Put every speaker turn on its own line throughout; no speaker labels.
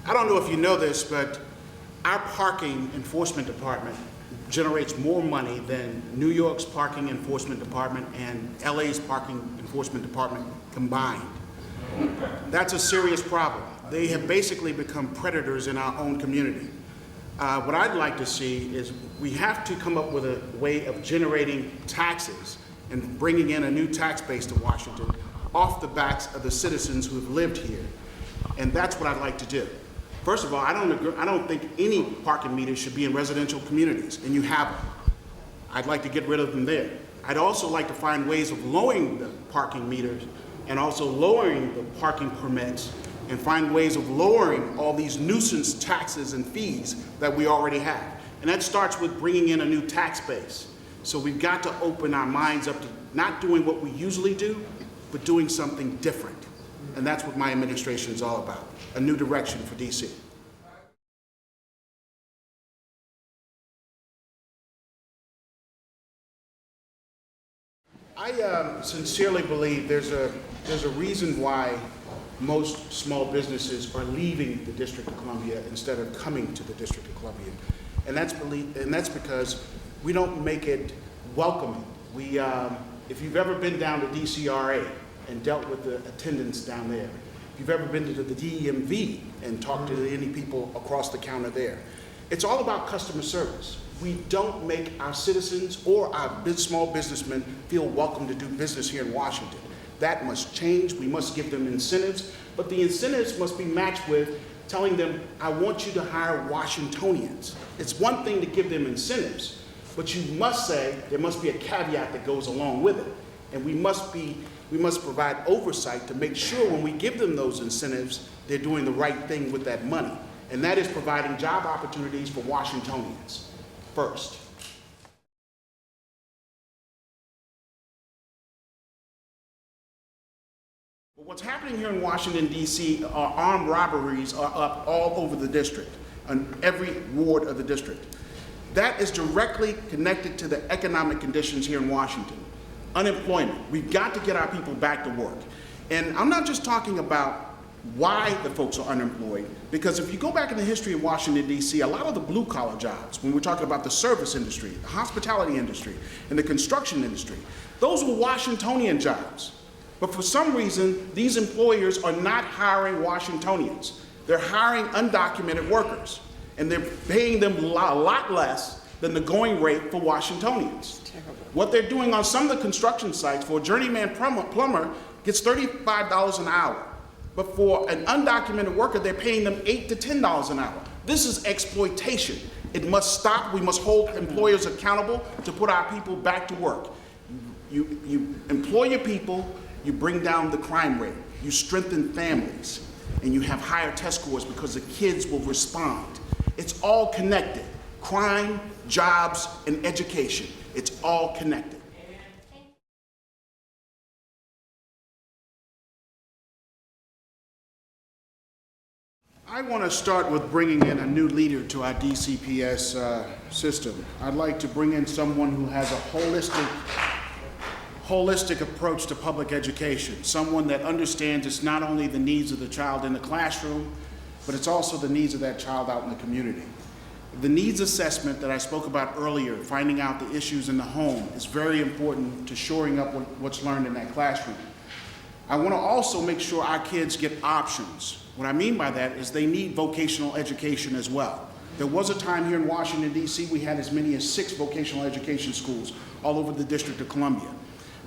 I don't know if you know this, but our parking enforcement department generates more money than New York's parking enforcement department and LA's parking enforcement department combined. That's a serious problem. They have basically become predators in our own community. What I'd like to see is we have to come up with a way of generating taxes and bringing in a new tax base to Washington off the backs of the citizens who have lived here. And that's what I'd like to do. First of all, I don't think any parking meters should be in residential communities, and you have them. I'd like to get rid of them there. I'd also like to find ways of lowering the parking meters and also lowering the parking permits and find ways of lowering all these nuisance taxes and fees that we already have. And that starts with bringing in a new tax base. So we've got to open our minds up to not doing what we usually do, but doing something different. And that's what my administration is all about, a new direction for DC. I sincerely believe there's a reason why most small businesses are leaving the District of Columbia instead of coming to the District of Columbia. And that's because we don't make it welcoming. If you've ever been down to DCRA and dealt with the attendants down there, if you've ever been to the DMV and talked to any people across the counter there, it's all about customer service. We don't make our citizens or our small businessmen feel welcome to do business here in Washington. That must change. We must give them incentives, but the incentives must be matched with telling them, I want you to hire Washingtonians. It's one thing to give them incentives, but you must say there must be a caveat that goes along with it. And we must provide oversight to make sure when we give them those incentives, they're doing the right thing with that money. And that is providing job opportunities for Washingtonians first. But what's happening here in Washington, D.C. are armed robberies are up all over the district, on every ward of the district. That is directly connected to the economic conditions here in Washington. Unemployment. We've got to get our people back to work. And I'm not just talking about why the folks are unemployed, because if you go back in the history of Washington, D.C., a lot of the blue-collar jobs, when we're talking about the service industry, the hospitality industry, and the construction industry, those were Washingtonian jobs. But for some reason, these employers are not hiring Washingtonians. They're hiring undocumented workers, and they're paying them a lot less than the going rate for Washingtonians. What they're doing on some of the construction sites, for a journeyman plumber gets $35 an hour. But for an undocumented worker, they're paying them $8 to $10 an hour. This is exploitation. It must stop. We must hold employers accountable to put our people back to work. You employ your people, you bring down the crime rate, you strengthen families, and you have higher test scores because the kids will respond. It's all connected. Crime, jobs, and education. It's all connected. I want to start with bringing in a new leader to our DCPS system. I'd like to bring in someone who has a holistic approach to public education, someone that understands it's not only the needs of the child in the classroom, but it's also the needs of that child out in the community. The needs assessment that I spoke about earlier, finding out the issues in the home, is very important to shoring up what's learned in that classroom. I want to also make sure our kids get options. What I mean by that is they need vocational education as well. There was a time here in Washington, D.C., we had as many as 6 vocational education schools all over the District of Columbia.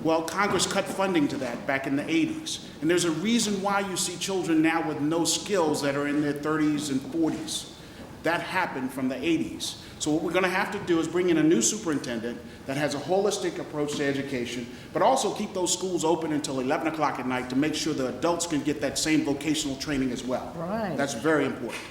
Well, Congress cut funding to that back in the 80s. And there's a reason why you see children now with no skills that are in their 30s and 40s. That happened from the 80s. So what we're going to have to do is bring in a new superintendent that has a holistic approach to education, but also keep those schools open until 11 o'clock at night to make sure the adults can get that same vocational training as well.
Right.
That's very important.